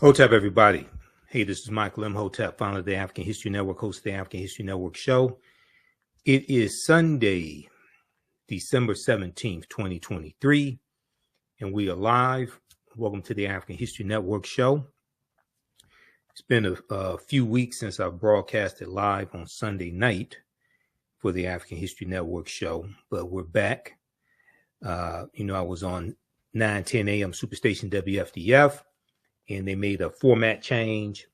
Hotep, everybody. Hey, this is Michael Imhotep, founder of the African History Network, host of the African History Network show. It is Sunday, December 17th, 2023, and we are live. Welcome to the African History Network show. It's been a few weeks since I've broadcasted live on Sunday night for the African History Network show, but we're back. I was on 9:10 a.m. Superstation WFDF, and they made a format change.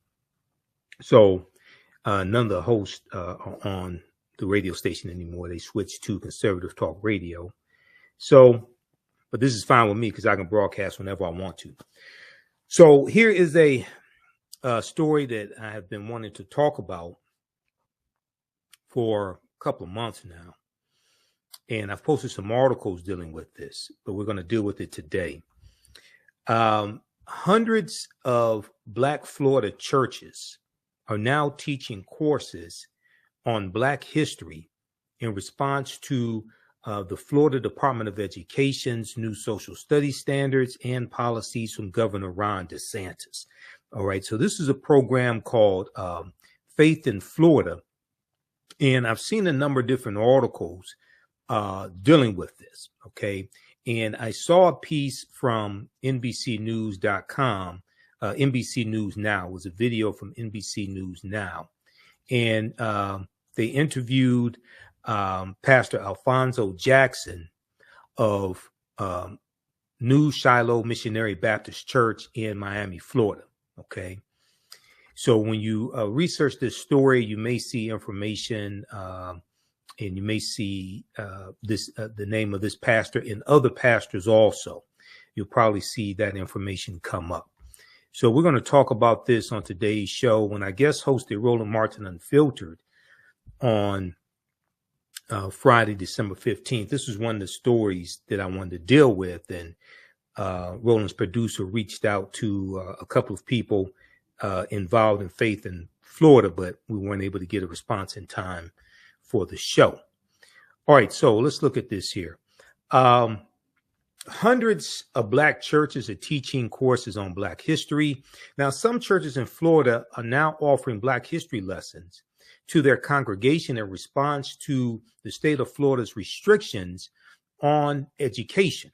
So none of the hosts are on the radio station anymore. They switched to Conservative Talk Radio. So, but this is fine with me because I can broadcast whenever I want to. So here is a story that I have been wanting to talk about for a couple of months now. And I've posted some articles dealing with this, but we're going to deal with it today. Hundreds of Black Florida churches are now teaching courses on Black history in response to the Florida Department of Education's new social studies standards and policies from Governor Ron DeSantis. All right, so this is a program called Faith in Florida, and I've seen a number of different articles dealing with this, okay? And I saw a piece from NBCnews.com. NBC News Now was a video from NBC News Now. And they interviewed Pastor Alphonso Jackson of New Shiloh Missionary Baptist Church in Miami, Florida. Okay. So when you research this story, you may see information and you may see the name of this pastor and other pastors also. You'll probably see that information come up. So we're going to talk about this on today's show when I guest hosted Roland Martin Unfiltered on Friday, December 15th. This was one of the stories that I wanted to deal with. And Roland's producer reached out to a couple of people involved in Faith in Florida, but we weren't able to get a response in time for the show. All right, so let's look at this here. Hundreds of Black churches are teaching courses on Black history. Now, some churches in Florida are now offering Black history lessons to their congregation in response to the state of Florida's restrictions on education.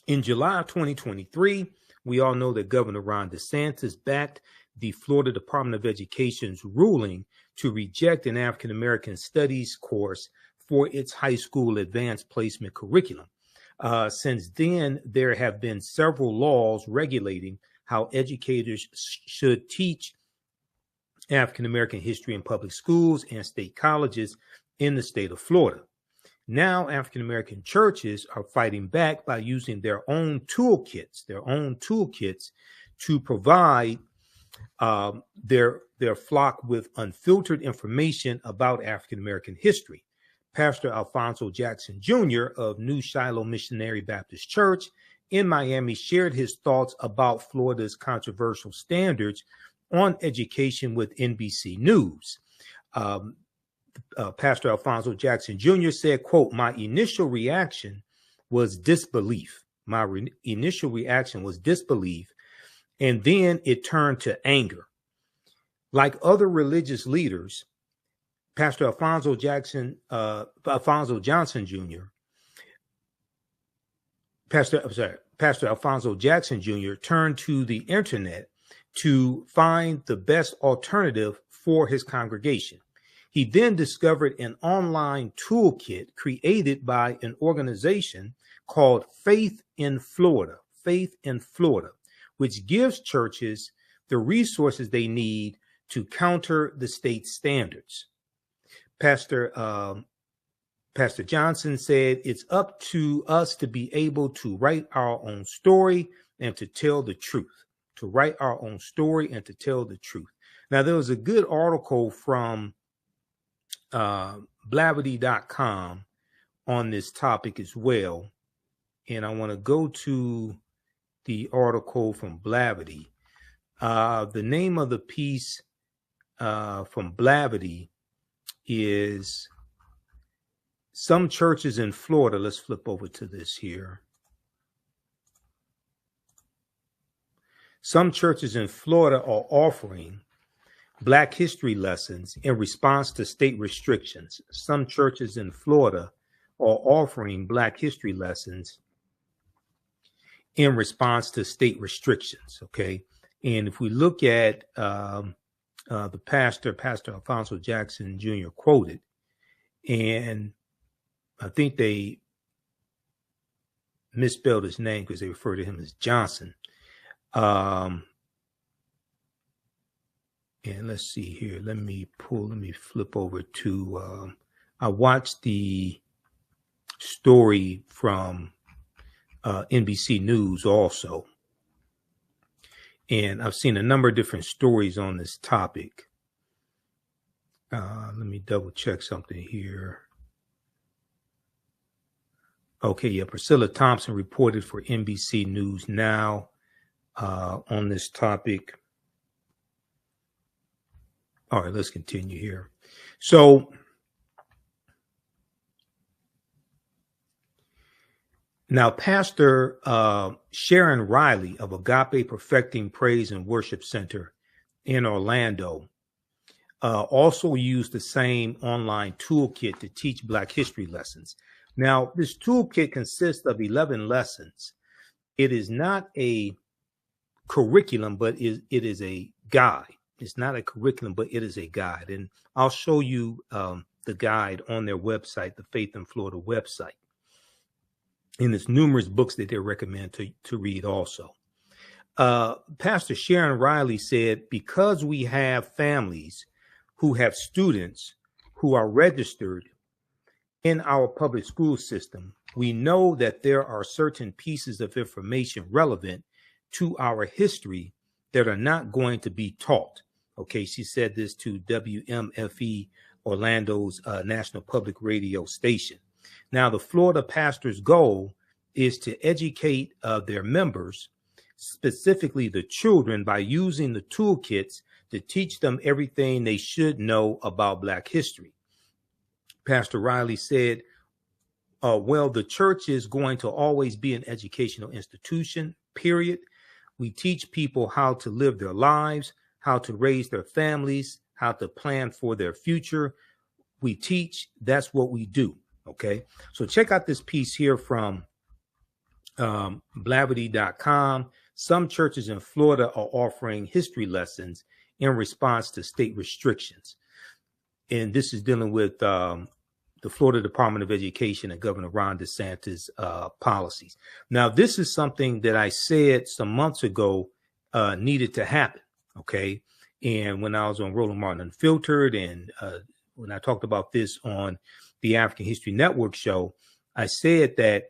In July of 2023, we all know that Governor Ron DeSantis backed the Florida Department of Education's ruling to reject an African American studies course for its high school advanced placement curriculum. Since then, there have been several laws regulating how educators should teach African American history in public schools and state colleges in the state of Florida. Now, African American churches are fighting back by using their own toolkits to provide their flock with unfiltered information about African American history. Pastor Alphonso Jackson Jr. of New Shiloh Missionary Baptist Church in Miami shared his thoughts about Florida's controversial standards on education with NBC News. Pastor Alphonso Jackson Jr. said, quote, "My initial reaction was disbelief. Initial reaction was disbelief, and then it turned to anger. Like other religious leaders, Pastor Alphonso Jackson Jr. Pastor Alphonso Jackson Jr. turned to the internet to find the best alternative for his congregation. He then discovered an online toolkit created by an organization called Faith in Florida, which gives churches the resources they need to counter the state standards. Pastor Johnson said, "It's up to us to be able to write our own story and to tell the truth, Now, there was a good article from Blavity.com on this topic as well. And I want to go to the article from Blavity. The name of the piece from Blavity is some churches in Florida. Let's flip over to this here. Some churches in Florida are offering Black history lessons in response to state restrictions. Some churches in Florida are offering Black history lessons in response to state restrictions. Okay. And if we look at the Pastor Alphonso Jackson Jr. quoted, and I think they misspelled his name because they refer to him as Johnson. And let's see here. Let me flip over to, I watched the story from NBC News also. And I've seen a number of different stories on this topic. Let me double check something here. Okay, yeah, Priscilla Thompson reported for NBC News Now on this topic. All right, let's continue here. So now, Pastor Sharon Riley of Agape Perfecting Praise and Worship Center in Orlando also used the same online toolkit to teach Black history lessons. Now, this toolkit consists of 11 lessons. It is not a curriculum, but it is a guide. It's not a curriculum, but it is a guide. And I'll show you the guide on their website, the Faith in Florida website. And there's numerous books that they recommend to read also. Pastor Sharon Riley said, because we have families who have students who are registered in our public school system, we know that there are certain pieces of information relevant to our history that are not going to be taught. Okay, she said this to WMFE, Orlando's national public radio station. Now, the Florida pastor's goal is to educate their members, specifically the children, by using the toolkits to teach them everything they should know about Black history. Pastor Riley said, well, the church is going to always be an educational institution, period. We teach people how to live their lives, how to raise their families, how to plan for their future. We teach, that's what we do. Okay, so check out this piece here from Blavity.com. Some churches in Florida are offering history lessons in response to state restrictions. And this is dealing with the Florida Department of Education and Governor Ron DeSantis policies. Now, this is something that I said some months ago needed to happen. Okay, and when I was on Roland Martin Unfiltered, and when I talked about this on the African History Network show, I said that,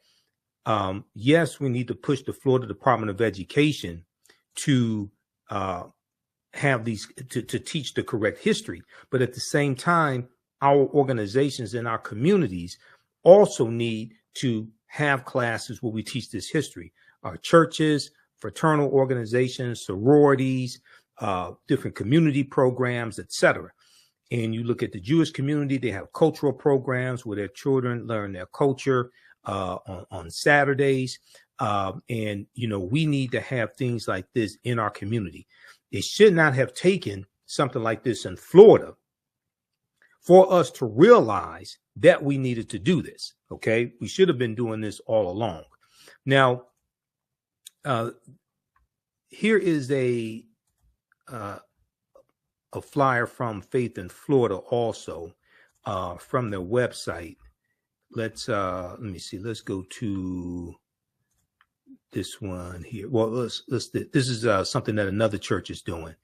yes, we need to push the Florida Department of Education to have these, to teach the correct history. But at the same time, our organizations and our communities also need to have classes where we teach this history. Our churches, fraternal organizations, sororities, different community programs, etc. And you look at the Jewish community, they have cultural programs where their children learn their culture on Saturdays. And, you know, we need to have things like this in our community. It should not have taken something like this in Florida for us to realize that we needed to do this. Okay, we should have been doing this all along. Now, here is a flyer from Faith in Florida also from their website. Let's let me see. Let's go to this one here. Well, this is something that another church is doing.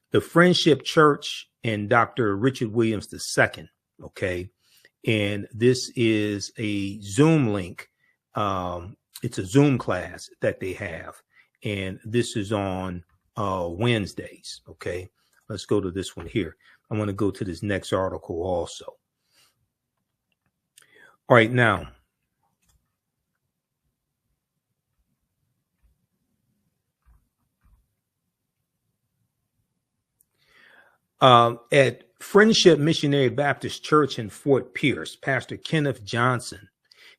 The Friendship Church and Dr. Richard Williams II. Okay, and this is a Zoom link. It's a Zoom class that they have, and this is on Wednesdays. Okay, let's go to this one here. I want to go to this next article also. All right, now, at Friendship Missionary Baptist Church in Fort Pierce, Pastor Kenneth Johnson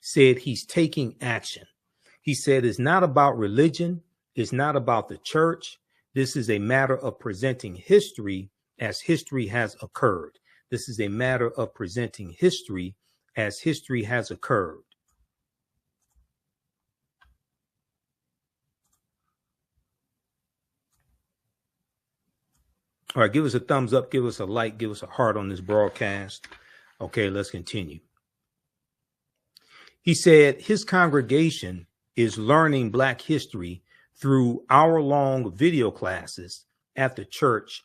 said he's taking action. He said it's not about religion. It's not about the church. This is a matter of presenting history as history has occurred. This is a matter of presenting history as history has occurred. All right, give us a thumbs up, give us a like, give us a heart on this broadcast. Okay, let's continue. He said his congregation is learning Black history through hour-long video classes at the church.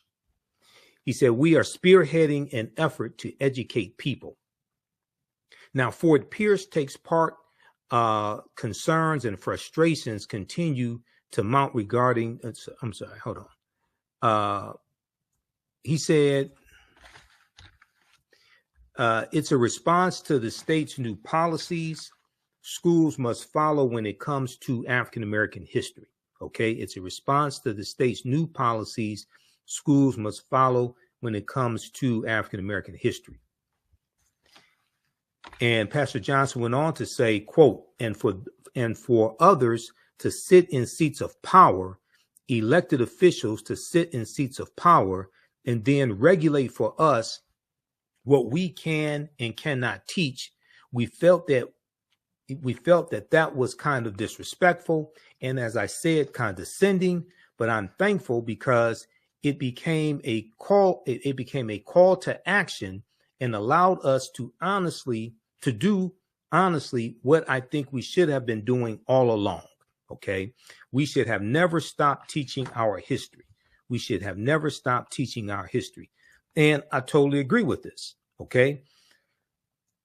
He said, we are spearheading an effort to educate people. Now, Ford Pierce takes part. Concerns and frustrations continue to mount regarding, I'm sorry, hold on. He said, it's a response to the state's new policies schools must follow when it comes to African-American history. Okay, it's a response to the state's new policies schools must follow when it comes to African-American history. And Pastor Johnson went on to say, quote, and for others to sit in seats of power, elected officials to sit in seats of power, and then regulate for us what we can and cannot teach. We felt that that was kind of disrespectful, and as I said, condescending. But I'm thankful because it became a call. It became a call to action and allowed us to do honestly what I think we should have been doing all along. Okay, we should have never stopped teaching our history. We should have never stopped teaching our history. And I totally agree with this. Okay.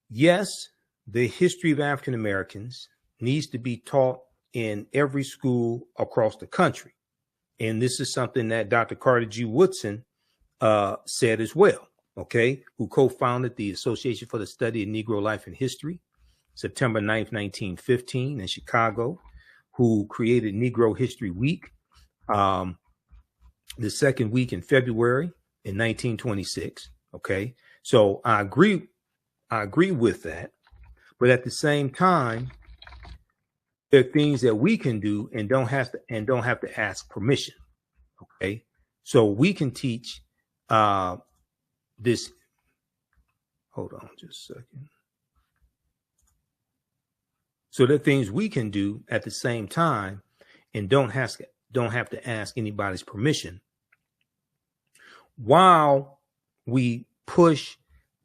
Yes, the history of African Americans needs to be taught in every school across the country. And this is something that Dr. Carter G. Woodson said as well. Okay, who co-founded the Association for the Study of Negro Life and History, September 9th, 1915 in Chicago, who created Negro History Week, the second week in February in 1926. Okay, so I agree with that, but at the same time, there are things that we can do and don't have to ask permission. Okay, so we can teach this. Hold on just a second. So there are things we can do at the same time and don't have to ask anybody's permission, while we push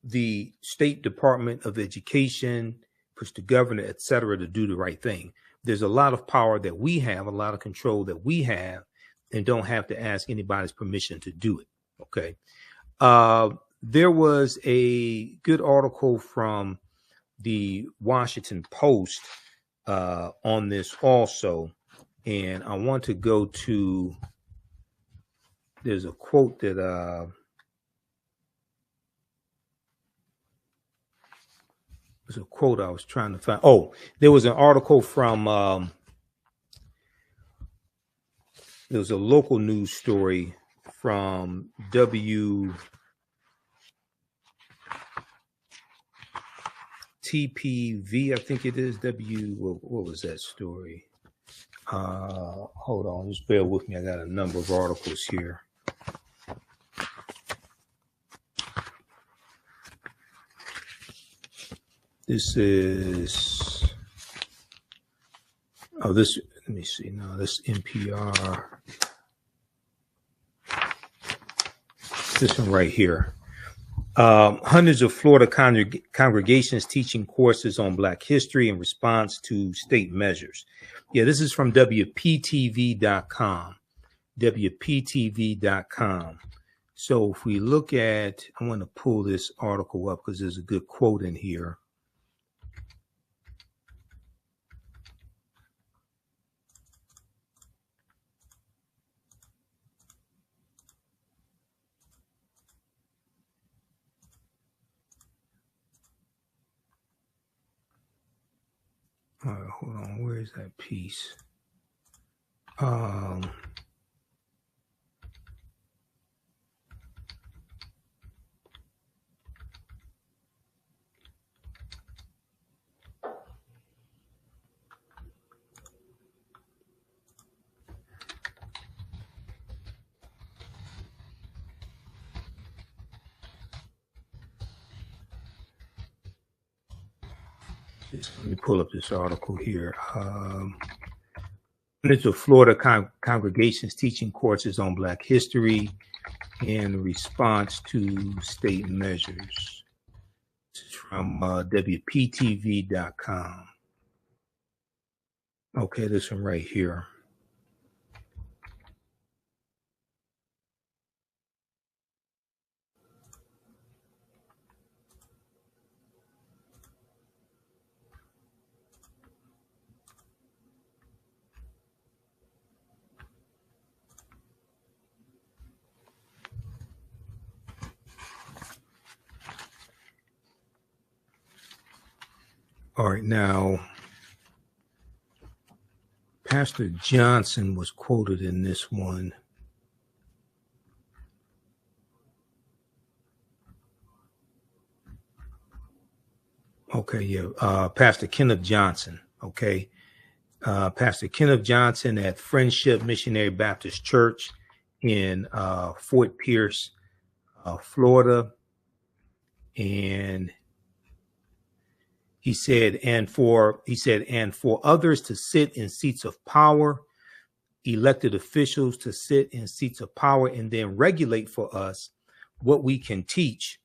the State Department of Education, push the governor, et cetera, to do the right thing. There's a lot of power that we have, a lot of control that we have, and don't have to ask anybody's permission to do it. Okay. There was a good article from the Washington Post on this also, and I want to go to, there's a quote that there's a quote I was trying to find. Oh, there was an article from there was a local news story from WTPV, I think it is. What was that story? Hold on, just bear with me. I got a number of articles here. This is, let me see. No, this NPR. This one right here. Hundreds of Florida congregations teaching courses on Black history in response to state measures. Yeah, this is from WPTV.com. WPTV.com. So if we look at, I want to pull this article up because there's a good quote in here. All right, hold on. Where is that piece? Let me pull up this article here. It's a Florida congregations teaching courses on Black history in response to state measures. This is from WPTV.com. Okay, this one right here. All right, now, Pastor Johnson was quoted in this one. Okay, yeah, Pastor Kenneth Johnson, okay. Pastor Kenneth Johnson at Friendship Missionary Baptist Church in Fort Pierce, Florida. And he said, and for others to sit in seats of power, elected officials to sit in seats of power and then regulate for us what we can teach.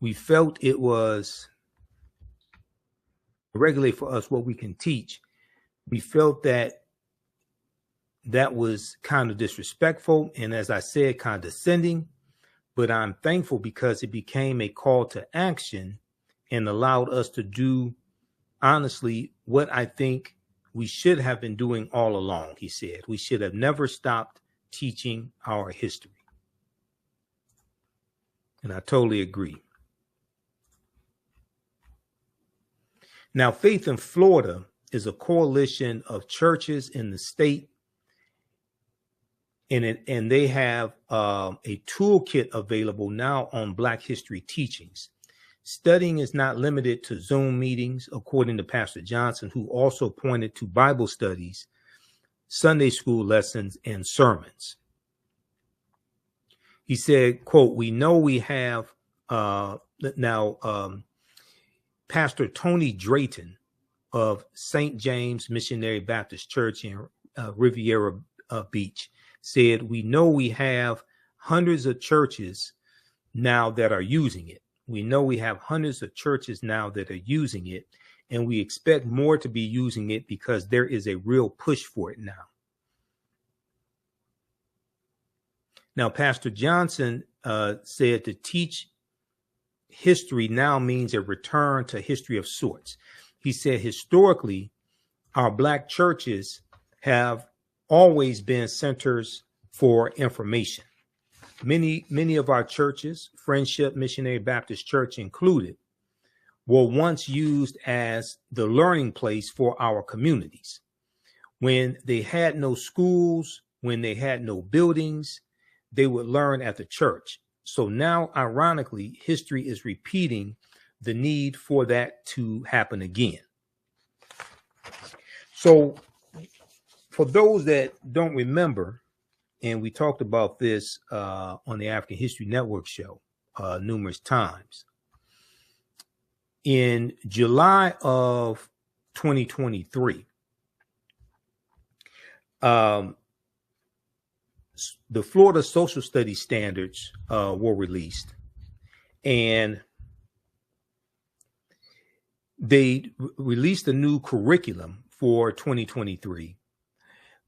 We felt it was regulate for us what we can teach. We felt that was kind of disrespectful and, as I said, condescending, but I'm thankful because it became a call to action and allowed us to do, honestly, what I think we should have been doing all along, he said. We should have never stopped teaching our history. And I totally agree. Now, Faith in Florida is a coalition of churches in the state, and they have a toolkit available now on Black history teachings. Studying is not limited to Zoom meetings, according to Pastor Johnson, who also pointed to Bible studies, Sunday school lessons, and sermons. He said, quote, we know we have Pastor Tony Drayton of St. James Missionary Baptist Church in Riviera Beach said, we know we have hundreds of churches now that are using it. We know we have hundreds of churches now that are using it, and we expect more to be using it because there is a real push for it now. Now, Pastor Johnson said to teach history now means a return to history of sorts. He said, historically, our Black churches have always been centers for information. Many of our churches, Friendship Missionary Baptist Church included, were once used as the learning place for our communities. When they had no schools, when they had no buildings, they would learn at the church. So now, ironically, history is repeating the need for that to happen again. So for those that don't remember, and we talked about this on the African History Network show numerous times, in July of 2023, the Florida Social Studies standards were released, and they released a new curriculum for 2023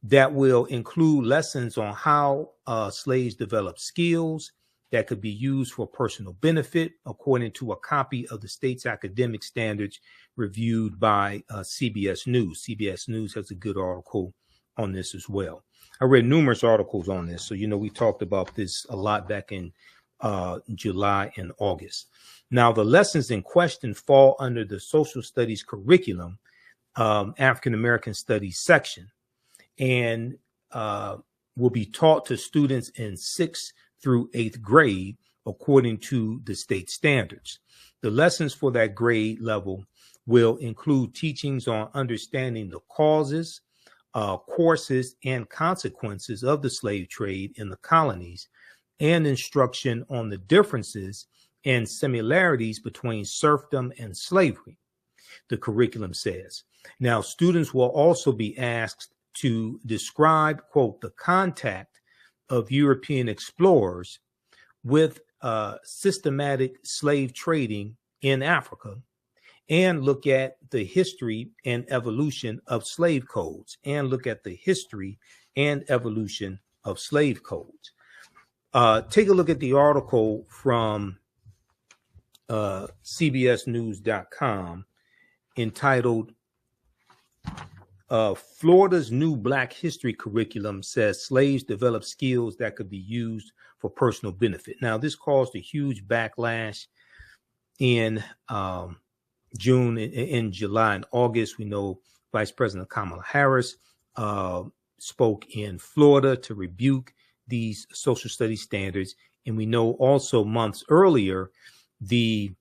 that will include lessons on how slaves developed skills that could be used for personal benefit, according to a copy of the state's academic standards reviewed by CBS News. CBS News has a good article on this as well. I read numerous articles on this. So, we talked about this a lot back in July and August. Now, the lessons in question fall under the social studies curriculum, African American Studies section, and will be taught to students in 6th through 8th grade, according to the state standards. The lessons for that grade level will include teachings on understanding the causes, courses, and consequences of the slave trade in the colonies, and instruction on the differences and similarities between serfdom and slavery, the curriculum says. Now, students will also be asked to describe, quote, the contact of European explorers with systematic slave trading in Africa, and look at the history and evolution of slave codes, and look at the history and evolution of slave codes. Take a look at the article from CBSnews.com entitled Florida's New Black History Curriculum Says Slaves Develop Skills That Could Be Used for Personal Benefit. Now, this caused a huge backlash in June, in July, and August. We know Vice President Kamala Harris spoke in Florida to rebuke these social studies standards. And we know also months earlier, the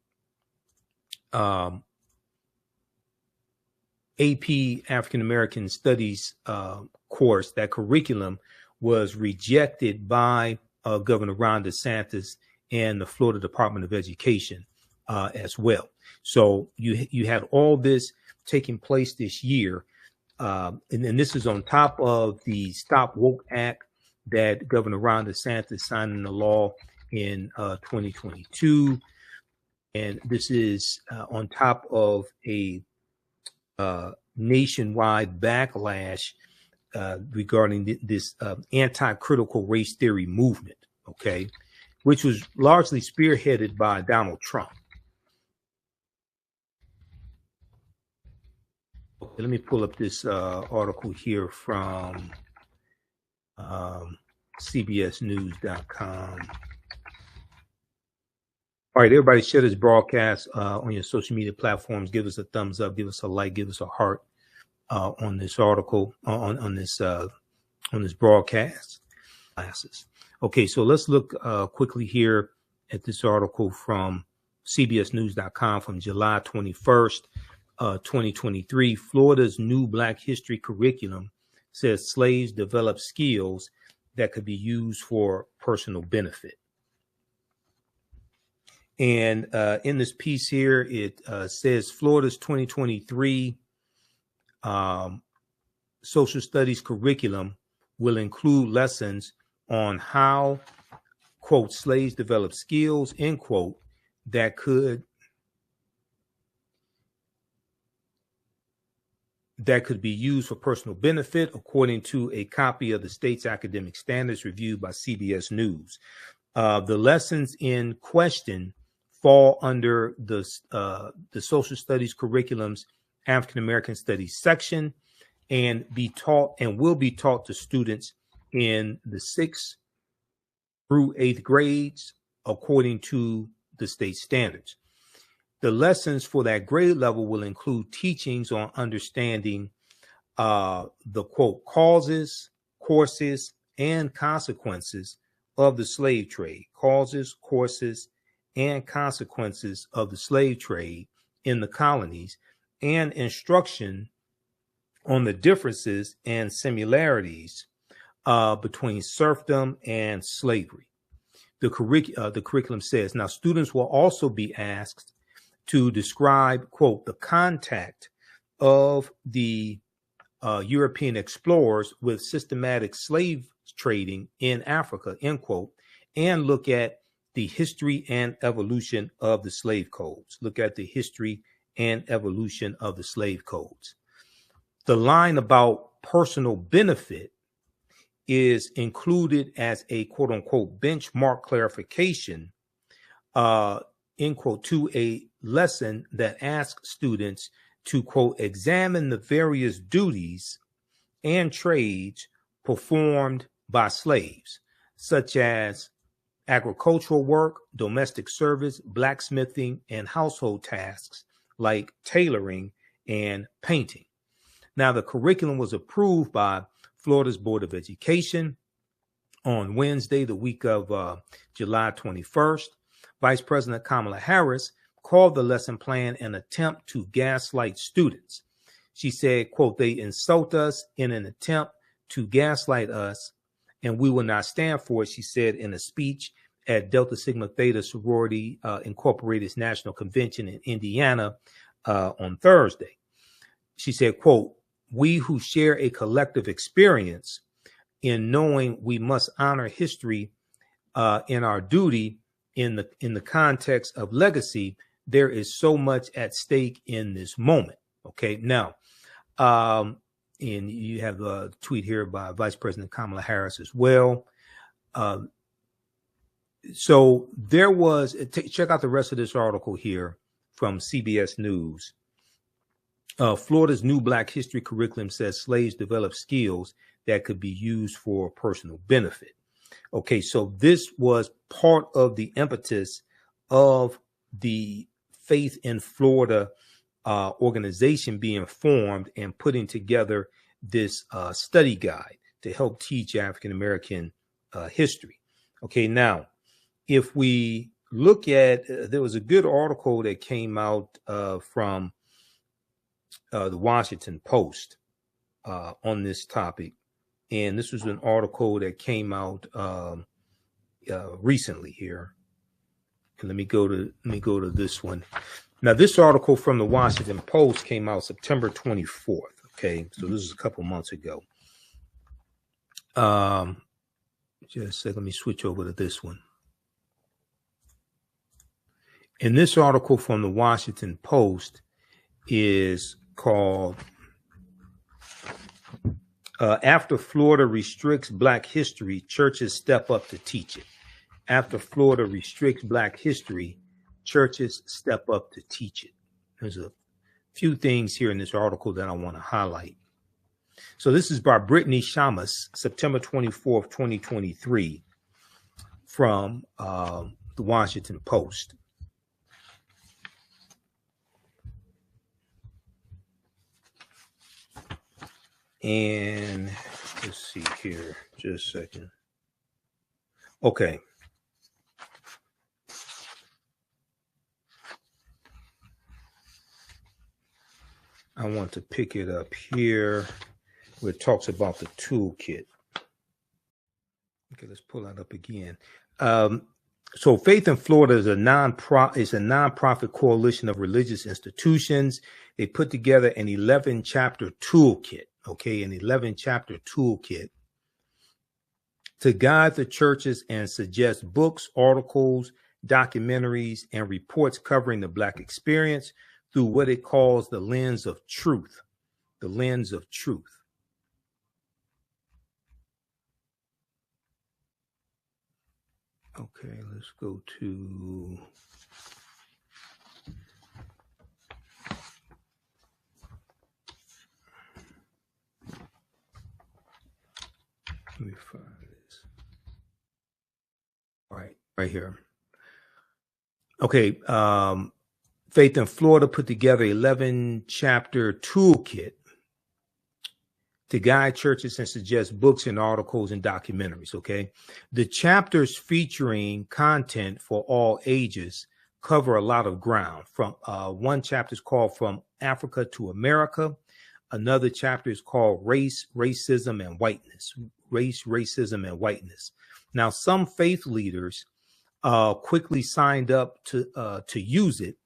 AP African American Studies course, that curriculum, was rejected by Governor Ron DeSantis and the Florida Department of Education as well. So you had all this taking place this year. And then this is on top of the Stop Woke Act that Governor Ron DeSantis signed into law in 2022. And this is on top of a nationwide backlash regarding this anti-critical race theory movement, okay, which was largely spearheaded by Donald Trump. Okay, let me pull up this article here from CBSnews.com. All right, everybody, share this broadcast on your social media platforms. Give us a thumbs up, give us a like, give us a heart on this article, on this broadcast. Okay, so let's look quickly here at this article from CBSnews.com from July 21st, 2023. Florida's new Black History curriculum says slaves develop skills that could be used for personal benefit. And in this piece here, it says Florida's 2023 social studies curriculum will include lessons on how, quote, slaves develop skills, end quote, that could be used for personal benefit, according to a copy of the state's academic standards reviewed by CBS News. The lessons in question fall under the social studies curriculum's African American Studies section, and will be taught to students in the 6th through 8th grades, according to the state standards. The lessons for that grade level will include teachings on understanding the, quote, causes, courses, and consequences of the slave trade, causes, courses, and consequences of the slave trade in the colonies, and instruction on the differences and similarities between serfdom and slavery. The curriculum says, now students will also be asked to describe, quote, the contact of the European explorers with systematic slave trading in Africa, end quote, and look at the history and evolution of the slave codes. Look at the history and evolution of the slave codes. The line about personal benefit is included as a, quote unquote, benchmark clarification, end quote, to a lesson that asks students to, quote, examine the various duties and trades performed by slaves, such as agricultural work, domestic service, blacksmithing, and household tasks like tailoring and painting. Now, the curriculum was approved by Florida's Board of Education on Wednesday, the week of July 21st. Vice President Kamala Harris called the lesson plan an attempt to gaslight students. She said, quote, they insult us in an attempt to gaslight us, and we will not stand for it, she said in a speech at Delta Sigma Theta Sorority Incorporated's National Convention in Indiana on Thursday. She said, quote, "We who share a collective experience in knowing we must honor history in our duty in the context of legacy, there is so much at stake in this moment." Okay, now, and you have a tweet here by Vice President Kamala Harris as well. So there was, check out the rest of this article here from CBS News. Florida's new Black history curriculum says slaves developed skills that could be used for personal benefit. Okay, so this was part of the impetus of the Faith in Florida organization being formed and putting together this study guide to help teach African American history. Okay, now, if we look at, there was a good article that came out from the Washington Post on this topic. And this was an article that came out recently here. And let me go to this one. Now, this article from the Washington Post came out September 24th. Okay, so this is a couple months ago. Just a second, let me switch over to this one. And this article from the Washington Post is called "After Florida Restricts Black History, Churches Step Up to Teach It." After Florida restricts Black history, churches step up to teach it. There's a few things here in this article that I want to highlight. So this is by Brittany Shamus, September 24th, 2023, from the Washington Post. And let's see here, just a second. Okay. I want to pick it up here where it talks about the toolkit. Okay, let's pull that up again. So Faith in Florida is a nonprofit coalition of religious institutions. They put together an 11-chapter toolkit, okay, an 11-chapter toolkit to guide the churches and suggest books, articles, documentaries, and reports covering the Black experience through what it calls the lens of truth, the lens of truth. Okay, let's go to let me find this. All right here. Okay, Faith in Florida put together 11-chapter toolkit to guide churches and suggest books and articles and documentaries, okay? The chapters featuring content for all ages cover a lot of ground. From one chapter is called From Africa to America. Another chapter is called Race, Racism, and Whiteness. Race, Racism, and Whiteness. Now, some faith leaders quickly signed up to use it,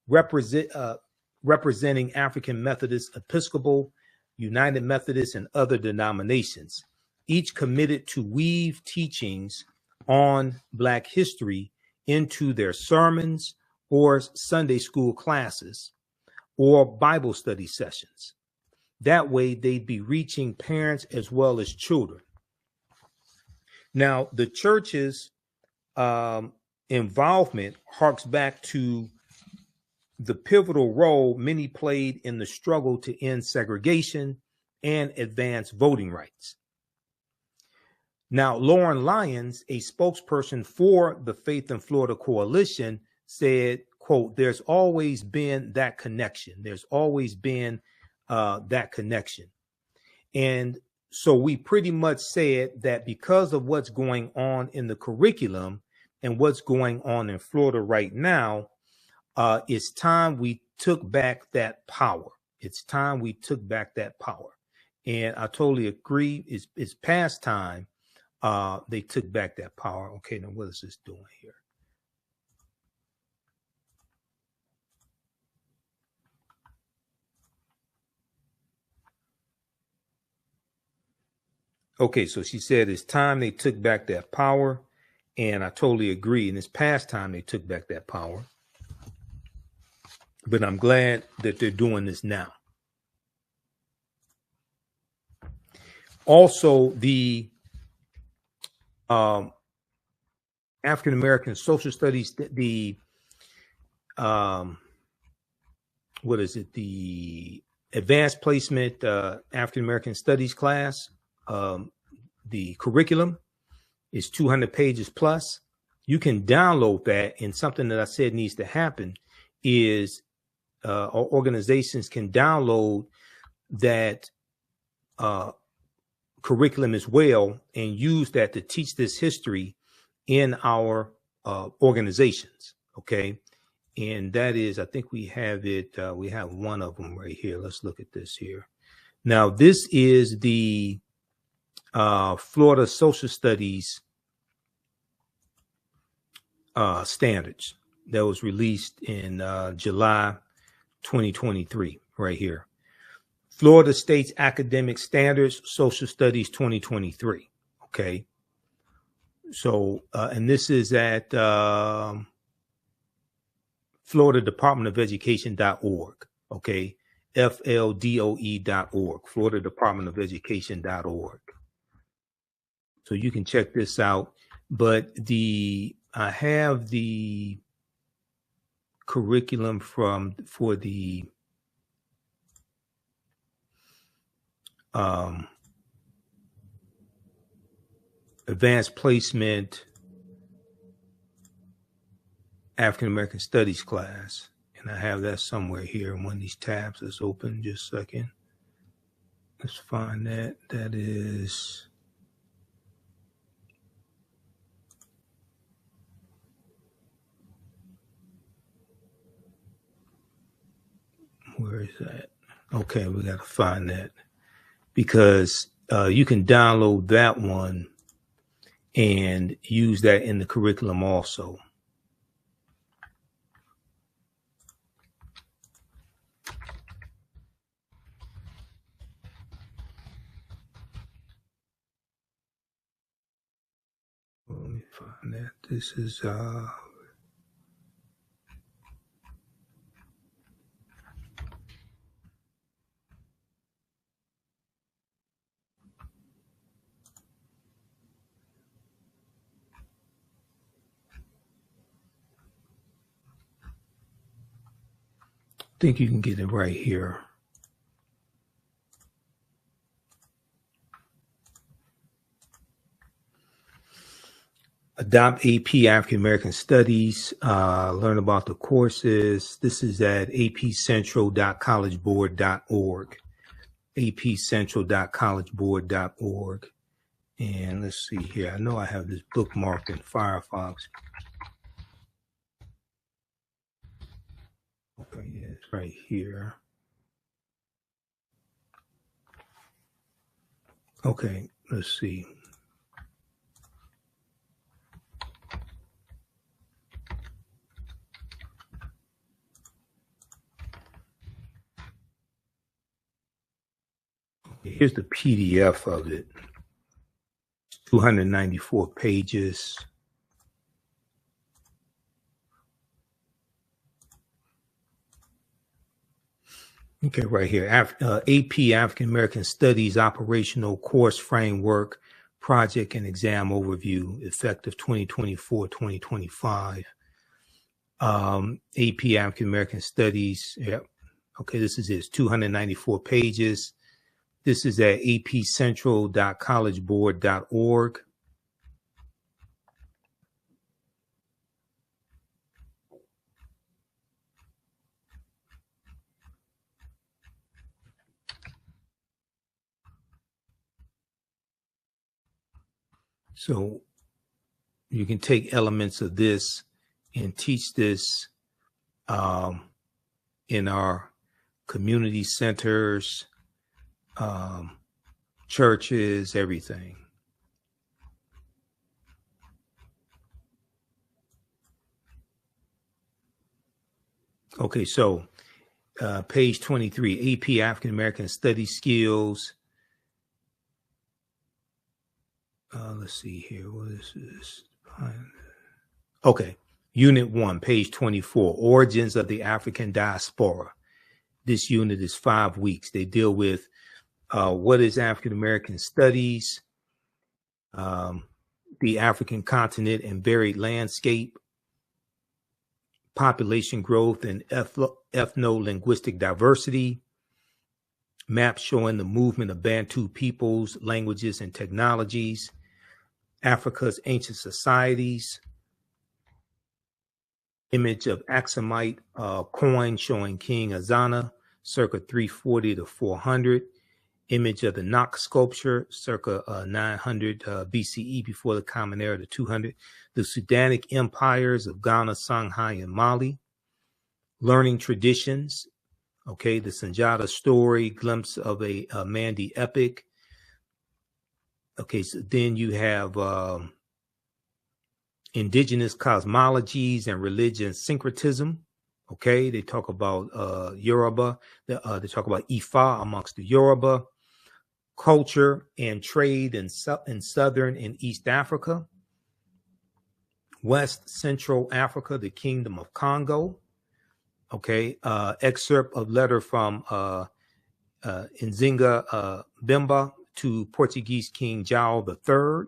representing African Methodist, Episcopal, United Methodist, and other denominations, each committed to weave teachings on Black history into their sermons or Sunday school classes or Bible study sessions. That way, they'd be reaching parents as well as children. Now, the church's involvement harks back to the pivotal role many played in the struggle to end segregation and advance voting rights. Now, Lauren Lyons, a spokesperson for the Faith in Florida Coalition, said, quote, "There's always been that connection. There's always been that connection." And so we pretty much said that because of what's going on in the curriculum and what's going on in Florida right now, it's time we took back that power. It's time we took back that power. And I totally agree. It's past time they took back that power. Okay, now what is this doing here? Okay, so she said it's time they took back that power, and I totally agree. And it's past time they took back that power. But I'm glad that they're doing this now. Also, the African American Social Studies, the what is it? The Advanced Placement African American Studies class. The curriculum is 200 pages plus. You can download that, and something that I said needs to happen is organizations can download that curriculum as well and use that to teach this history in our organizations. Okay. And that is, I think we have it. We have one of them right here. Let's look at this here. Now, this is the Florida Social Studies standards that was released in July 2023 right here. Florida State's Academic Standards, Social Studies 2023. Okay. So, and this is at Florida Department of Education.org. Okay. FLDOE.org, Florida Department of Education.org. So you can check this out. But I have the curriculum for the Advanced Placement African American Studies class. And I have that somewhere here in one of these tabs that's open. Just a second. Let's find that. That is... Where is that? Okay, we got to find that because you can download that one and use that in the curriculum also. Let me find that. This is I think you can get it right here. Adopt AP African American Studies, learn about the courses. This is at apcentral.collegeboard.org, apcentral.collegeboard.org. And let's see here. I know I have this bookmarked in Firefox. Okay, yeah, it's right here. Okay, let's see. Here's the PDF of it. 294 pages. Okay, right here. AP African American Studies Operational Course Framework Project and Exam Overview, effective 2024-2025. AP African American Studies. Yep. Okay, this is it. It's 294 pages. This is at apcentral.collegeboard.org. So you can take elements of this and teach this in our community centers, churches, everything. Okay, so page 23, AP African American Study Skills. Let's see here. What is this? Okay, Unit 1, page 24, Origins of the African Diaspora. This unit is 5 weeks. They deal with what is African American studies, the African continent and varied landscape, population growth and ethno-linguistic diversity, maps showing the movement of Bantu peoples, languages, and technologies, Africa's ancient societies, image of Aksumite coin showing King Azana, circa 340 to 400, image of the Nak sculpture, circa 900 BCE before the Common Era to 200, the Sudanic empires of Ghana, Songhai, and Mali, learning traditions, okay, the Sanjata story, glimpse of a Mandi epic. Okay, so then you have indigenous cosmologies and religion syncretism. Okay, they talk about Yoruba, they talk about Ifa amongst the Yoruba, culture and trade in Southern and East Africa, West Central Africa, the Kingdom of Congo. Okay, excerpt of letter from Nzinga Bemba to Portuguese King João III.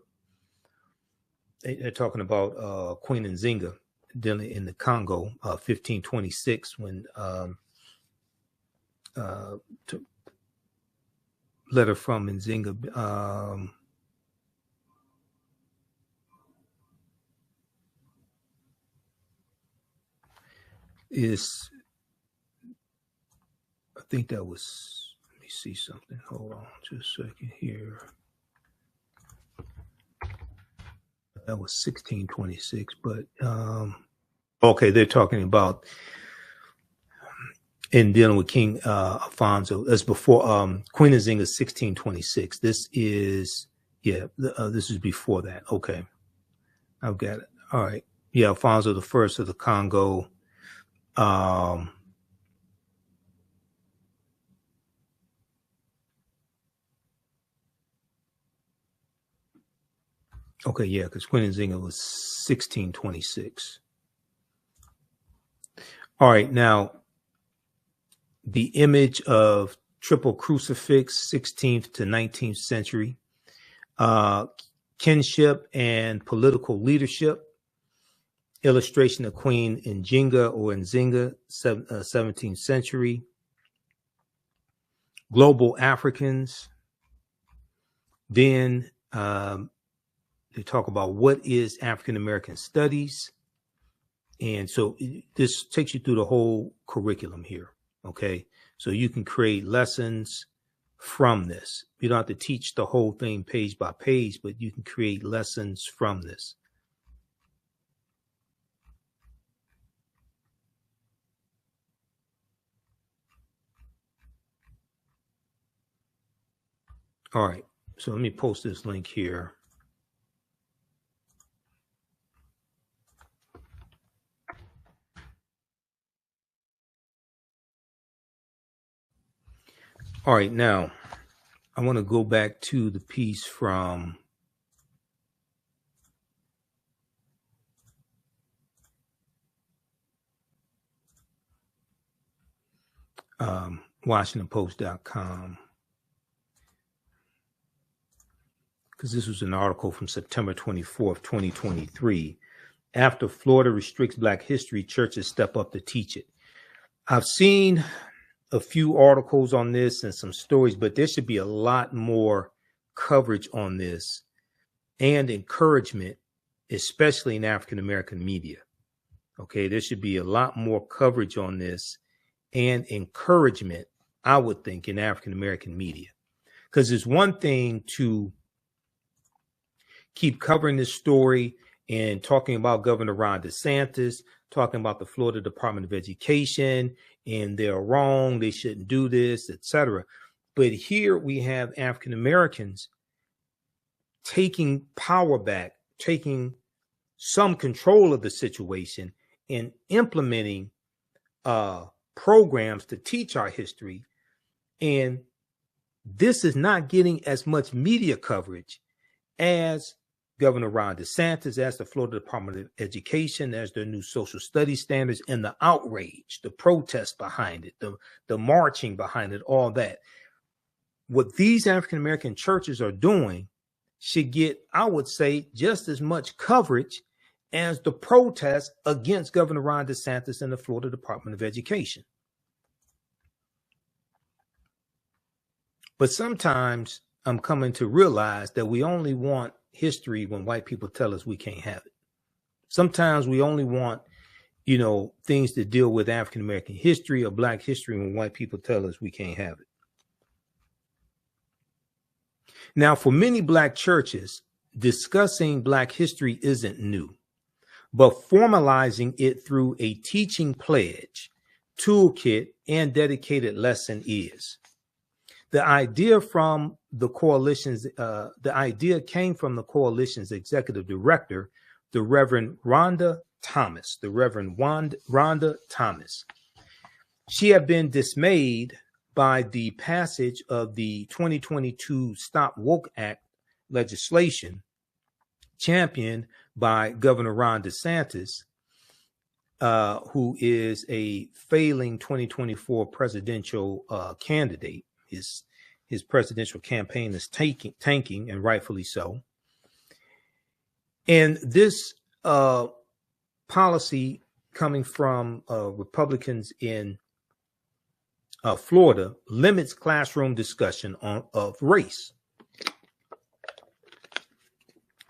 They're talking about Queen Nzinga dealing in the Congo, 1526, when letter from Nzinga. Is, I think that was, let me see something. Hold on just a second here. That was 1626, but okay, they're talking about in dealing with King Alphonso. That's before Queen Nzinga 1626. This is, yeah, this is before that. Okay, I've got it. All right, yeah, Alfonso the First of the Congo. Okay, yeah, because Queen Nzinga was 1626. All right, now the image of triple crucifix, 16th to 19th century, kinship and political leadership, illustration of Queen Nzinga or Nzinga, 17th century, global Africans. Then they talk about what is African American studies. And so this takes you through the whole curriculum here. Okay. So you can create lessons from this. You don't have to teach the whole thing page by page, but you can create lessons from this. All right. So let me post this link here. All right, now I want to go back to the piece from WashingtonPost.com, because this was an article from September 24th, 2023. After Florida restricts Black history, churches step up to teach it. I've seen a few articles on this and some stories, but there should be a lot more coverage on this and encouragement, especially in African American media. Okay, there should be a lot more coverage on this and encouragement, I would think, in African American media. Because it's one thing to keep covering this story and talking about Governor Ron DeSantis, talking about the Florida Department of Education, and they're wrong, they shouldn't do this, etc. But here we have African Americans taking power back, taking some control of the situation and implementing programs to teach our history. And this is not getting as much media coverage as Governor Ron DeSantis, as the Florida Department of Education, as their new social studies standards, and the outrage, the protest behind it, the marching behind it, all that. What these African-American churches are doing should get, I would say, just as much coverage as the protest against Governor Ron DeSantis and the Florida Department of Education. But sometimes I'm coming to realize that we only want history when white people tell us we can't have it. Sometimes we only want, things to deal with African-American history or Black history when white people tell us we can't have it. Now, for many Black churches, discussing Black history isn't new, but formalizing it through a teaching pledge, toolkit, and dedicated lesson is. The idea came from the coalition's executive director, the Reverend Rhonda Thomas. She had been dismayed by the passage of the 2022 Stop Woke Act legislation championed by Governor Ron DeSantis, who is a failing 2024 presidential candidate. His presidential campaign is tanking, and rightfully so. And this policy coming from Republicans in Florida limits classroom discussion of race.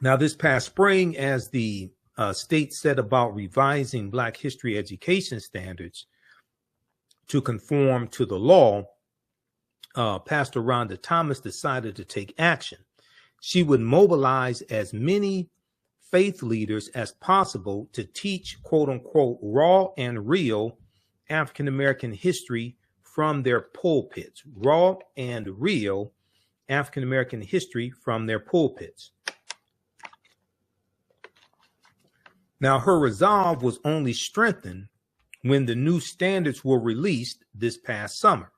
Now, this past spring, as the state set about revising Black history education standards to conform to the law, Pastor Rhonda Thomas decided to take action. She would mobilize as many faith leaders as possible to teach, quote unquote, raw and real African-American history from their pulpits. Raw and real African-American history from their pulpits. Now, her resolve was only strengthened when the new standards were released this past summer,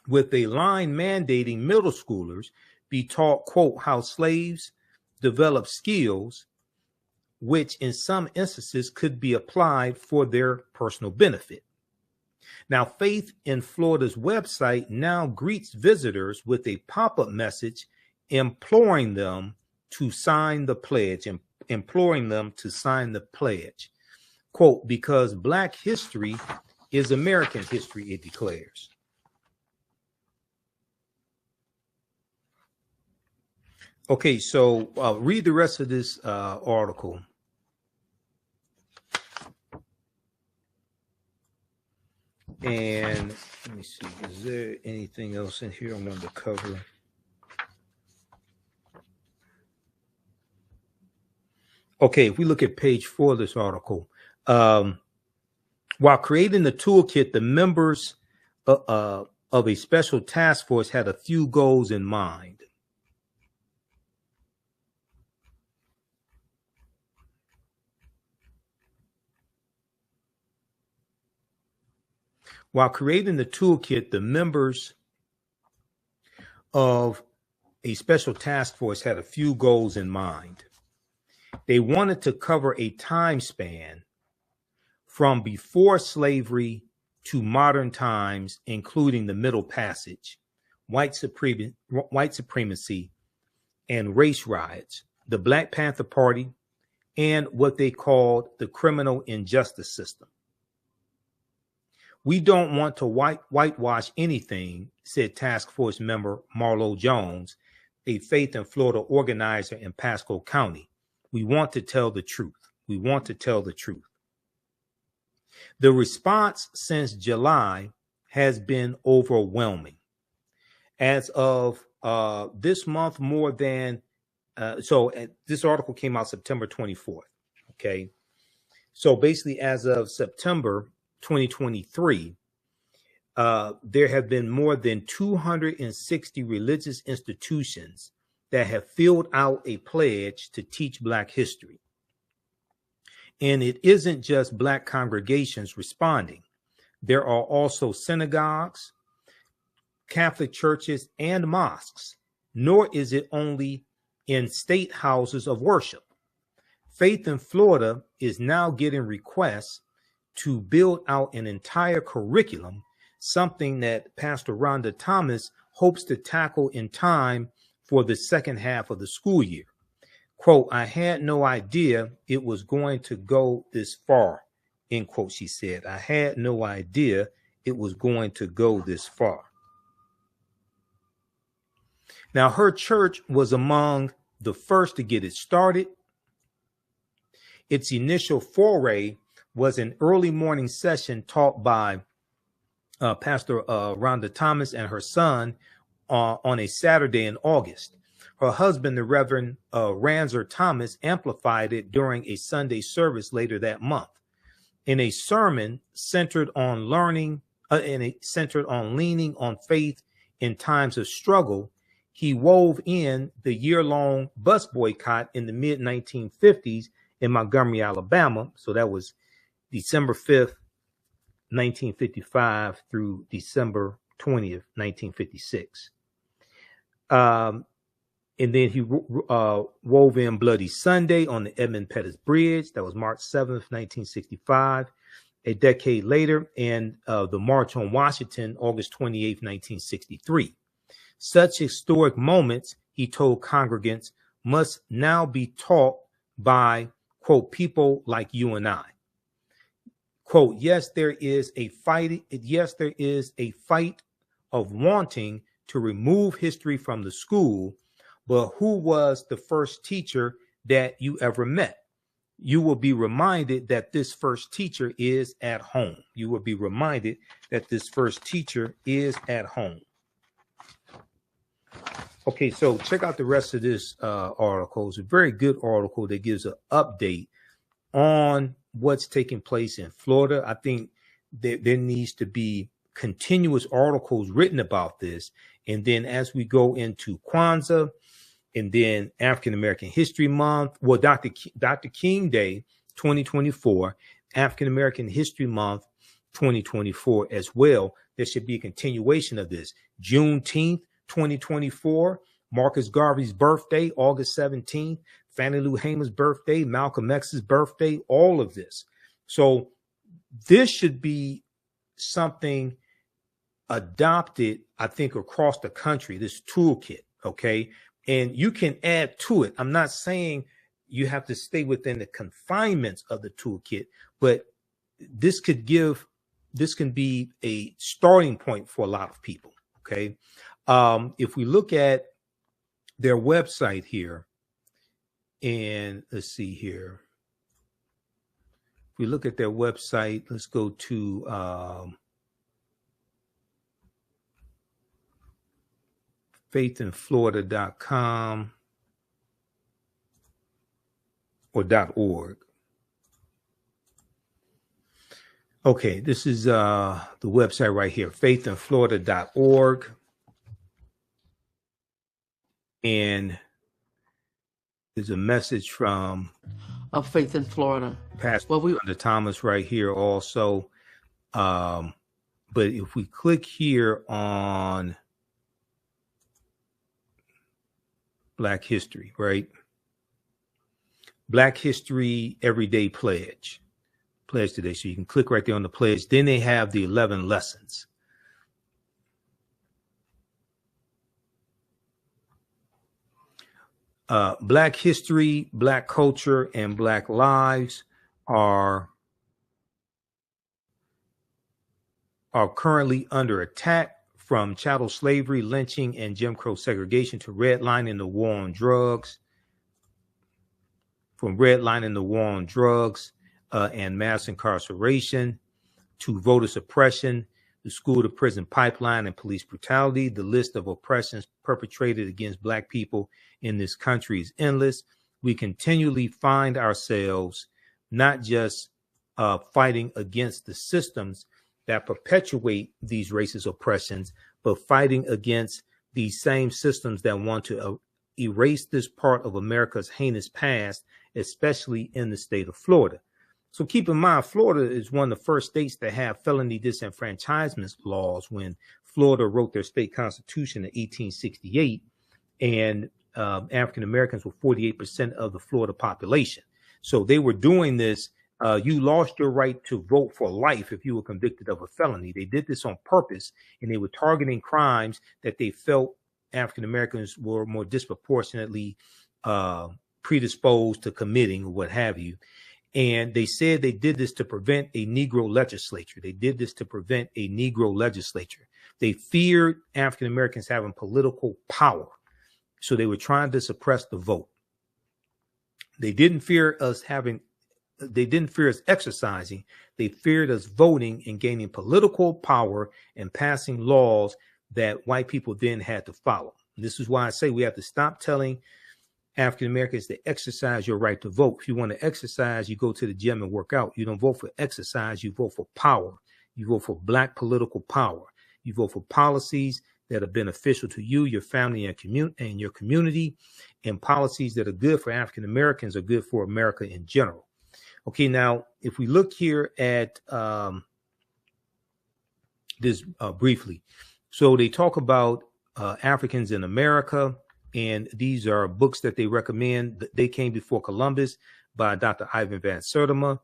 with a line mandating middle schoolers be taught, quote, how slaves develop skills, which in some instances could be applied for their personal benefit. Now, Faith in Florida's website now greets visitors with a pop-up message imploring them to sign the pledge, quote, because Black history is American history, it declares. Okay, so read the rest of this article. And let me see, is there anything else in here I wanted to cover? Okay, if we look at page 4 of this article, while creating the toolkit, the members of a special task force had a few goals in mind. While creating the toolkit, the members of a special task force had a few goals in mind. They wanted to cover a time span from before slavery to modern times, including the Middle Passage, white supremacy, and race riots, the Black Panther Party, and what they called the criminal injustice system. We don't want to whitewash anything, said task force member Marlo Jones, a Faith in Florida organizer in Pasco County. We want to tell the truth. We want to tell the truth. The response since July has been overwhelming. As of this month, more than, this article came out September 24th, okay? So basically as of September 2023, there have been more than 260 religious institutions that have filled out a pledge to teach Black history. And it isn't just Black congregations responding. There are also synagogues, Catholic churches, and mosques, nor is it only in state houses of worship. Faith in Florida is now getting requests to build out an entire curriculum, something that Pastor Rhonda Thomas hopes to tackle in time for the second half of the school year. Quote, "I had no idea it was going to go this far," end quote, she said. "I had no idea it was going to go this far." Now, her church was among the first to get it started. Its initial foray was an early morning session taught by Pastor Rhonda Thomas and her son on a Saturday in August. Her husband, the Reverend Ranzer Thomas, amplified it during a Sunday service later that month. In a sermon centered on learning, centered on leaning on faith in times of struggle, he wove in the year-long bus boycott in the mid-1950s in Montgomery, Alabama. So that was December 5th, 1955 through December 20th, 1956. And then he wove in Bloody Sunday on the Edmund Pettus Bridge. That was March 7th, 1965. A decade later, and the March on Washington, August 28th, 1963. Such historic moments, he told congregants, must now be taught by, quote, people like you and I. Quote, yes, there is a fight of wanting to remove history from the school, but who was the first teacher that you ever met? You will be reminded that this first teacher is at home. You will be reminded that this first teacher is at home. Okay, so check out the rest of this article. It's a very good article that gives an update on what's taking place in Florida. I think there needs to be continuous articles written about this. And then as we go into Kwanzaa and then African American History Month, well, Dr. King Day 2024, African American History Month 2024 as well. There should be a continuation of this. Juneteenth 2024, Marcus Garvey's birthday, August 17th, Fannie Lou Hamer's birthday, Malcolm X's birthday, all of this. So this should be something adopted, I think, across the country, this toolkit, okay? And you can add to it. I'm not saying you have to stay within the confinements of the toolkit, but this can be a starting point for a lot of people, okay? If we look at their website here, and let's see here. If we look at their website, let's go to faithinflorida.com or .org. Okay, this is the website right here, faithinflorida.org. And there's a message from of Faith in Florida. Pastor Rhonda Thomas right here also. But if we click here on Black History, right? Black History Everyday Pledge today. So you can click right there on the pledge. Then they have the 11 lessons. Black history, Black culture, and Black lives are currently under attack, from chattel slavery, lynching, and Jim Crow segregation to redlining the war on drugs, and mass incarceration to voter suppression, the school to prison pipeline, and police brutality. The list of oppressions perpetrated against Black people in this country is endless. We continually find ourselves not just fighting against the systems that perpetuate these racist oppressions, but fighting against these same systems that want to erase this part of America's heinous past, especially in the state of Florida. So keep in mind, Florida is one of the first states to have felony disenfranchisement laws when Florida wrote their state constitution in 1868, and African Americans were 48% of the Florida population. So they were doing this. You lost your right to vote for life if you were convicted of a felony. They did this on purpose, and they were targeting crimes that they felt African Americans were more disproportionately predisposed to committing, or what have you. And they said they did this to prevent a Negro legislature. They did this to prevent a Negro legislature. They feared African Americans having political power. So they were trying to suppress the vote. They didn't fear us exercising. They feared us voting and gaining political power and passing laws that white people then had to follow. And this is why I say we have to stop telling African Americans to exercise your right to vote. If you want to exercise, you go to the gym and work out. You don't vote for exercise. You vote for power. You vote for black political power. You vote for policies that are beneficial to you, your family, and your community, and policies that are good for African Americans are good for America in general. Okay, now, if we look here at this briefly. So they talk about Africans in America, and these are books that they recommend. They Came Before Columbus by Dr. Ivan Van Sertima,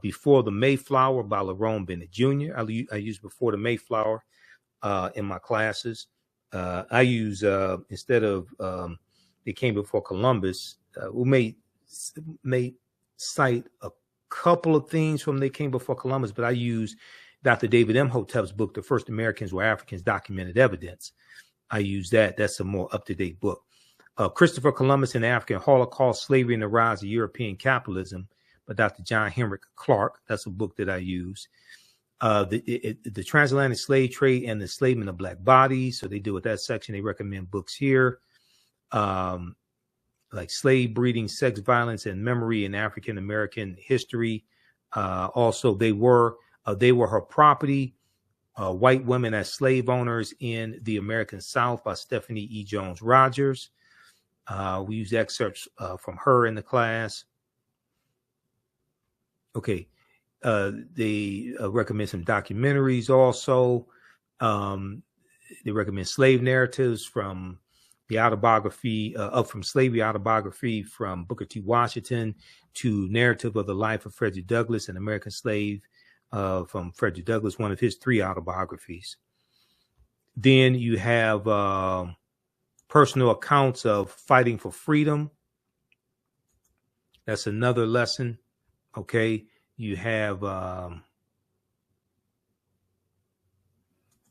Before the Mayflower by Lerone Bennett Jr. I use Before the Mayflower in my classes. I use, instead of They Came Before Columbus, we may cite a couple of things from They Came Before Columbus, but I use Dr. David Imhotep's book, The First Americans Were Africans, Documented Evidence. I use that. That's a more up-to-date book. Christopher Columbus and the African Holocaust, Slavery and the Rise of European Capitalism by Dr. John Henrik Clark. That's a book that I use. The Transatlantic Slave Trade and the Enslavement of Black Bodies. So they deal with that section. They recommend books here. Like Slave Breeding, Sex Violence and Memory in African American History. Also, they were her property. White Women as Slave Owners in the American South by Stephanie E. Jones Rogers. We use excerpts from her in the class. Okay. They recommend some documentaries also. They recommend slave narratives from the autobiography, Up From Slavery autobiography from Booker T. Washington to Narrative of the Life of Frederick Douglass, an American Slave, from Frederick Douglass, one of his 3 autobiographies. Then you have personal accounts of fighting for freedom. That's another lesson. Okay. You have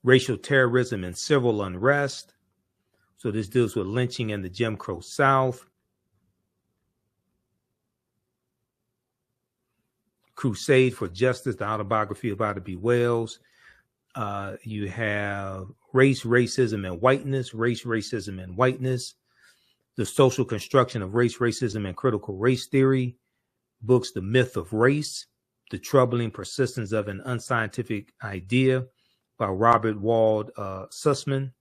racial terrorism and civil unrest. So this deals with lynching in the Jim Crow South. Crusade for Justice, the autobiography of Ida B. Wells. You have Race, Racism, and Whiteness, Race, Racism, and Whiteness. The Social Construction of Race, Racism, and Critical Race Theory. Books, The Myth of Race, The Troubling Persistence of an Unscientific Idea by Robert Wald Sussman.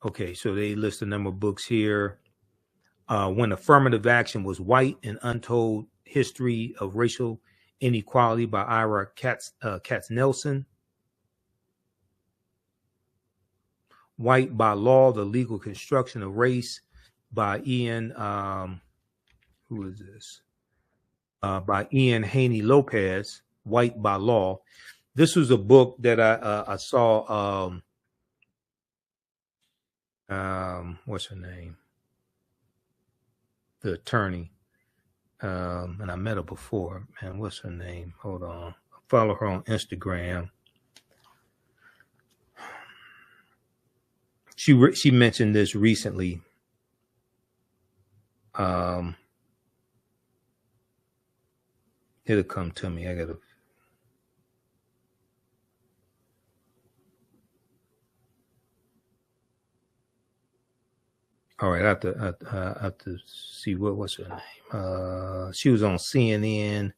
Okay, so they list a number of books here. When Affirmative Action Was White, An Untold History of Racial Inequality by Ira Katz-Nelson. White by Law, The Legal Construction of Race by Ian, who is this? By Ian Haney Lopez, White by Law. This was a book that I saw, what's her name? The attorney. And I met her before. Man, what's her name? Hold on. I follow her on Instagram. She mentioned this recently. It'll come to me. I gotta. All right, I have to see what's her name. She was on CNN.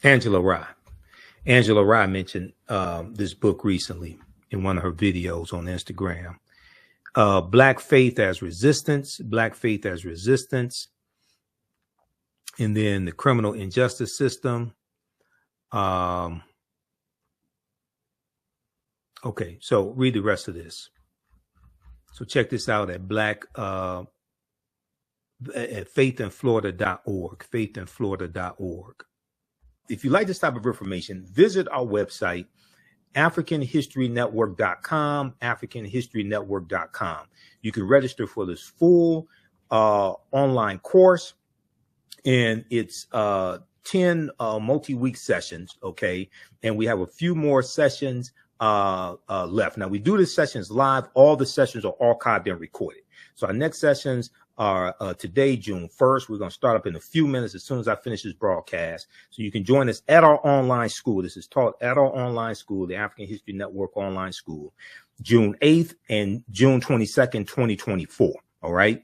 Angela Rye. Angela Rye mentioned this book recently in one of her videos on Instagram. Black Faith as Resistance, Black Faith as Resistance, and then the Criminal Injustice System. Okay, so read the rest of this. So check this out at at faithinflorida.org, faithinflorida.org. If you like this type of information, visit our website, AfricanHistoryNetwork.com, AfricanHistoryNetwork.com. You can register for this full online course, and it's 10 multi-week sessions, okay? And we have a few more sessions left. Now, we do the sessions live. All the sessions are archived and recorded. So our next sessions are today, June 1st. We're going to start up in a few minutes as soon as I finish this broadcast. So you can join us at our online school. This is taught at our online school, the African History Network online school, June 8th and June 22nd, 2024. All right.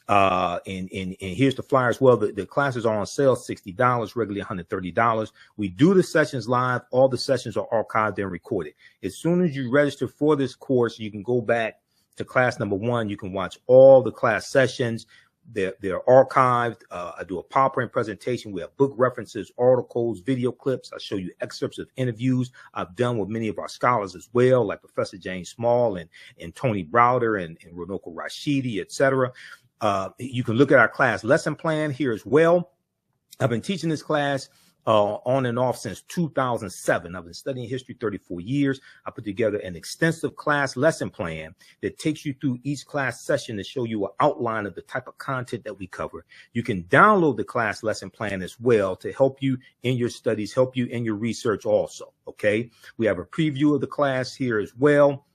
And here's the flyer as well. The classes are on sale, $60, regularly $130. We do the sessions live. All the sessions are archived and recorded. As soon as you register for this course, you can go back to class number 1. You can watch all the class sessions. They're archived. I do a PowerPoint presentation. We have book references, articles, video clips. I show you excerpts of interviews I've done with many of our scholars as well, like Professor James Small and Tony Browder and Runoko Rashidi, etc. You can look at our class lesson plan here as well. I've been teaching this class on and off since 2007. I've been studying history 34 years. I put together an extensive class lesson plan that takes you through each class session to show you an outline of the type of content that we cover. You can download the class lesson plan as well to help you in your studies, help you in your research also, okay? We have a preview of the class here as well.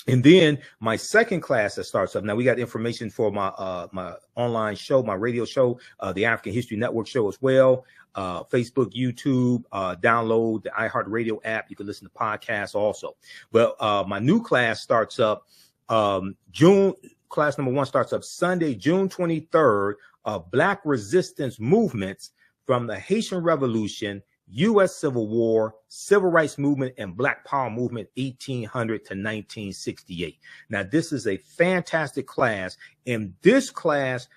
And then my second class that starts up. Now we got information for my my online show, my radio show, the African History Network show as well. Facebook, YouTube, download the iHeartRadio app. You can listen to podcasts also. Well, my new class starts up class number 1 starts up Sunday, June 23rd. Black resistance movements from the Haitian Revolution, U.S. Civil War, Civil Rights Movement, and Black Power Movement, 1800 to 1968. Now, this is a fantastic class, and this class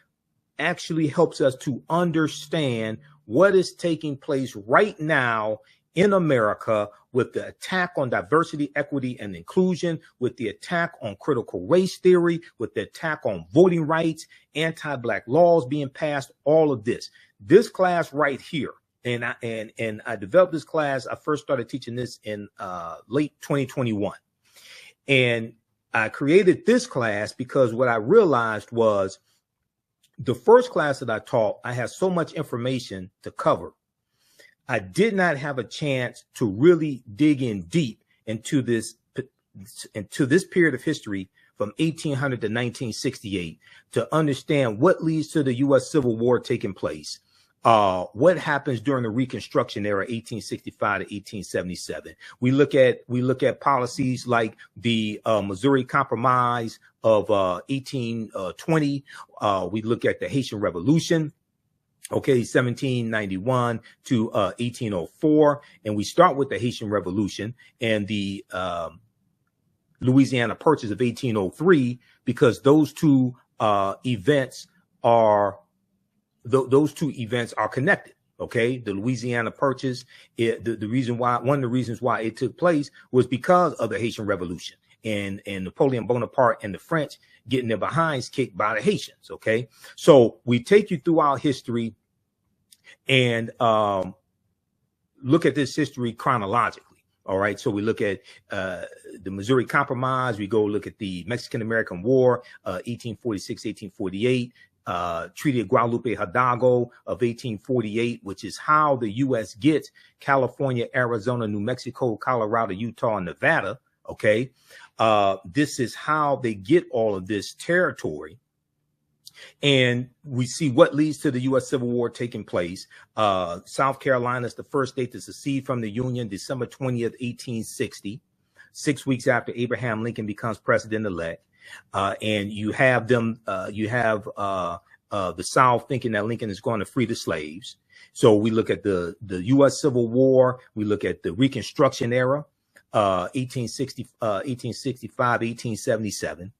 actually helps us to understand what is taking place right now in America with the attack on diversity, equity, and inclusion, with the attack on critical race theory, with the attack on voting rights, anti-Black laws being passed, all of this. This class right here, and I developed this class. I first started teaching this in late 2021. And I created this class because what I realized was the first class that I taught, I had so much information to cover. I did not have a chance to really dig in deep into this period of history from 1800 to 1968 to understand what leads to the U.S. Civil War taking place. What happens during the Reconstruction era, 1865 to 1877? We look at policies like the Missouri Compromise of 1820. We look at the Haitian Revolution, okay, 1791 to 1804, and we start with the Haitian Revolution and the Louisiana Purchase of 1803 because those two events are connected. Okay, the Louisiana Purchase, one of the reasons why it took place was because of the Haitian Revolution and Napoleon Bonaparte and the French getting their behinds kicked by the Haitians. Okay, so we take you through our history and look at this history chronologically. All right, so we look at the Missouri Compromise. We go look at the Mexican-American War, 1846, 1848. Treaty of Guadalupe Hidalgo of 1848, which is how the U.S. gets California, Arizona, New Mexico, Colorado, Utah, and Nevada. Okay, this is how they get all of this territory. And we see what leads to the U.S. Civil War taking place. South Carolina is the first state to secede from the Union, December 20th, 1860, 6 weeks after Abraham Lincoln becomes president-elect. And you have them, the South thinking that Lincoln is going to free the slaves. So we look at the U.S. Civil War. We look at the Reconstruction era, 1865, 1877.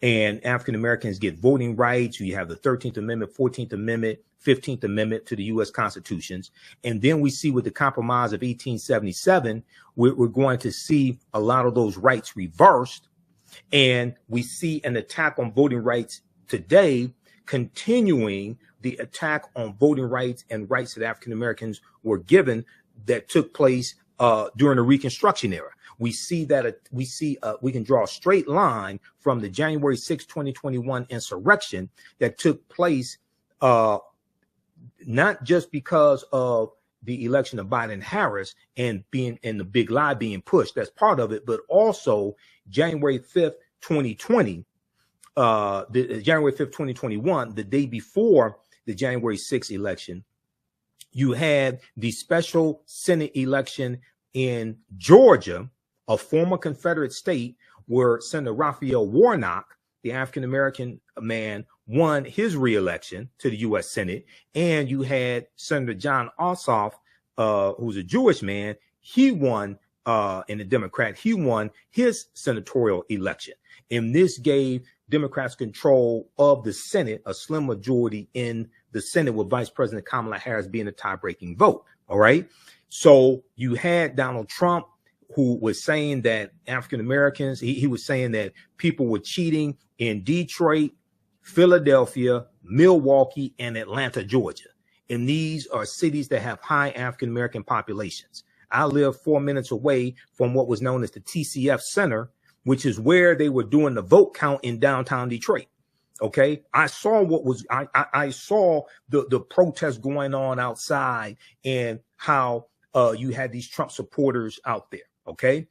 And African Americans get voting rights. You have the 13th Amendment, 14th Amendment, 15th Amendment to the U.S. Constitutions. And then we see with the Compromise of 1877, we're going to see a lot of those rights reversed. And we see an attack on voting rights today, continuing the attack on voting rights and rights that African Americans were given that took place during the Reconstruction era. We see that we can draw a straight line from the January 6, 2021 insurrection that took place, not just because of the election of Biden and Harris and the big lie being pushed. That's part of it, but also January 5th, 2020, January 5th, 2021, the day before the January 6th election, you had the special Senate election in Georgia, a former Confederate state, where Senator Raphael Warnock, the African-American man, won his reelection to the U.S. Senate. And you had Senator John Ossoff, who's a Jewish man. He won, and a Democrat, he won his senatorial election. And this gave Democrats control of the Senate, a slim majority in the Senate, with Vice President Kamala Harris being a tie-breaking vote. All right. So you had Donald Trump, who was saying that African Americans, he was saying that people were cheating in Detroit, Philadelphia, Milwaukee, and Atlanta, Georgia. And these are cities that have high African American populations. I live 4 minutes away from what was known as the TCF Center, which is where they were doing the vote count in downtown Detroit. Okay, I saw what was I saw the protest going on outside and how you had these Trump supporters out there. Okay,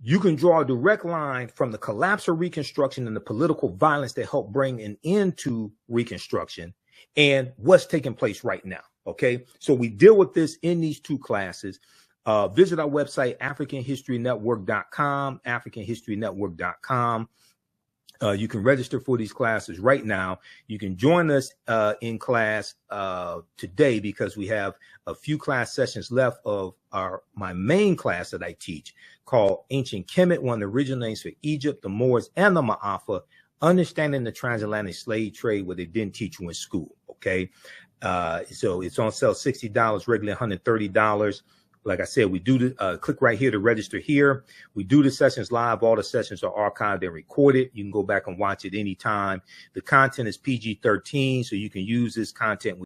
you can draw a direct line from the collapse of Reconstruction and the political violence that helped bring an end to Reconstruction and what's taking place right now. Okay, so we deal with this in these two classes. Visit our website, AfricanHistoryNetwork.com, AfricanHistoryNetwork.com. You can register for these classes right now. You can join us in class today, because we have a few class sessions left of my main class that I teach, called Ancient Kemet, one of the original names for Egypt, the Moors, and the Ma'afa, Understanding the Transatlantic Slave Trade, what they didn't teach you in school. Okay, so it's on sale, $60, regularly $130. Like I said, we do the click right here to register here. We do the sessions live. All the sessions are archived and recorded. You can go back and watch it anytime. The content is PG-13, so you can use this content